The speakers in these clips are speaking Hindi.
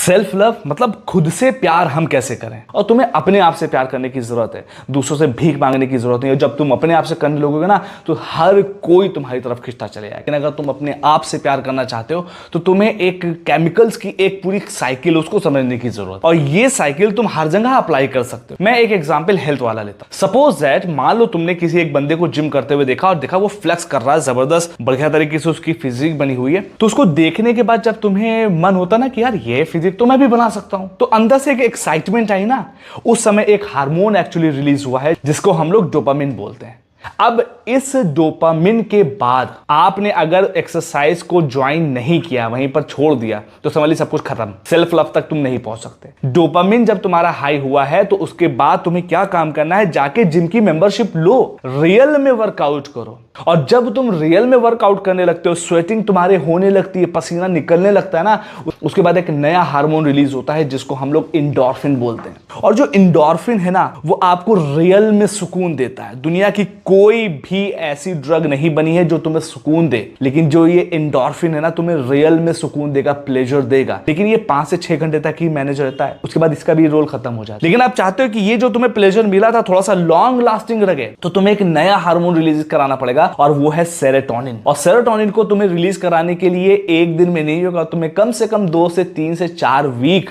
सेल्फ लव मतलब खुद से प्यार हम कैसे करें, और तुम्हें अपने आप से प्यार करने की जरूरत है, दूसरों से भीख मांगने की जरूरत नहीं है। जब तुम अपने आप से करने लगोगे ना तो हर कोई तुम्हारी तरफ खिंचता चले जाएगा। लेकिन अगर तुम अपने आप से प्यार करना चाहते हो तो तुम्हें एक केमिकल्स की एक पूरी साइकिल उसको समझने की जरूरत है, और ये साइकिल तुम हर जगह अप्लाई कर सकते हो। मैं एक एग्जांपल हेल्थ वाला लेता हूं। सपोज दैट मान लो तुमने किसी एक बंदे को जिम करते हुए देखा और देखा वो फ्लेक्स कर रहा है, जबरदस्त बढ़िया तरीके से उसकी फिजिक बनी हुई है, तो उसको देखने के बाद जब तुम्हें मन होता ना कि यार ये फिजिक तो मैं भी बना सकता हूं, तो अंदर से एक एक्साइटमेंट आई ना। उस समय एक हार्मोन एक्चुअली रिलीज हुआ है जिसको हम लोग डोपामिन बोलते हैं। अब इस डोपामिन के बाद आपने अगर एक्सरसाइज को ज्वाइन नहीं किया, वहीं पर छोड़ दिया, तो समझ ली सब कुछ खत्म, सेल्फ लव तक तुम नहीं पहुंच सकते। डोपामिन जब तुम्हारा हाई हुआ है तो उसके बाद तुम्हें क्या काम करना है, जाके जिम की मेंबरशिप लो, रियल में वर्कआउट करो। और जब तुम रियल में वर्कआउट करने लगते हो, स्वेटिंग तुम्हारे होने लगती है, पसीना निकलने लगता है ना, उसके बाद एक नया हार्मोन रिलीज होता है जिसको हम लोग इंडोर्फिन बोलते हैं। और जो इंडोर्फिन है ना वो आपको रियल में सुकून देता है। दुनिया की कोई भी ऐसी ड्रग नहीं बनी है जो तुम्हें सुकून दे, लेकिन जो ये इंडोर्फिन है ना तुम्हें रियल में सुकून देगा, प्लेजर देगा। लेकिन ये 5 से 6 घंटे तक ही मैनेज रहता है, उसके बाद इसका भी रोल खत्म हो जाता है। लेकिन आप चाहते हो कि ये जो तुम्हें प्लेजर मिला था थोड़ा सा लॉन्ग लास्टिंग रहे, तो तुम्हें एक नया हार्मोन रिलीज कराना पड़ेगा, और वो है सेरोटोनिन। और सेरोटोनिन को तुम्हें रिलीज कराने के लिए एक दिन में नहीं होगा, तुम्हें कम से कम 2 से 3 से 4 वीक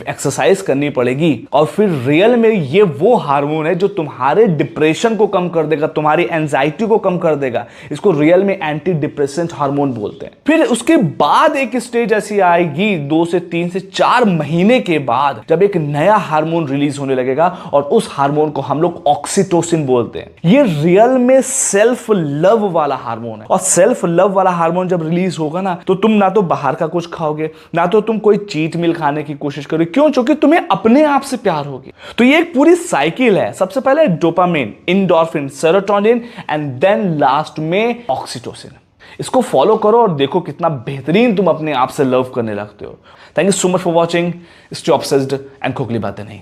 एक्सरसाइज करनी पड़ेगी। और फिर रियल में ये वो हार्मोन है जो तुम्हारे डिप्रेशन को कम कर देगा, तुम्हारी एंजाइटी को कम कर देगा। इसको रियल में एंटी डिप्रेसेंट हार्मोन बोलते हैं। फिर उसके बाद एक स्टेज ऐसी आएगी 2 से 3 से 4 महीने के बाद, जब एक नया हार्मोन रिलीज होने लगेगा, और उस हार्मोन को हम लोग ऑक्सीटोसिन बोलते हैं। ये रियल में सेल्फ लव वाला हार्मोन है। और सेल्फ लव वाला हार्मोन जब रिलीज होगा ना तो तुम ना तो बाहर का कुछ खाओगे, ना तो तुम कोई चीट मील खाने की कोशिश करोगे। क्यों? क्योंकि तुम्हें अपने आप से प्यार होगी। तो ये एक पूरी साइकिल है। सबसे पहले dopamine, endorphin, serotonin, and then last में ऑक्सीटोसिन। इसको फॉलो करो और देखो कितना बेहतरीन तुम अपने आप से लव करने लगते हो। Thank you so much for watching. Stay obsessed and खोखली बातें नहीं।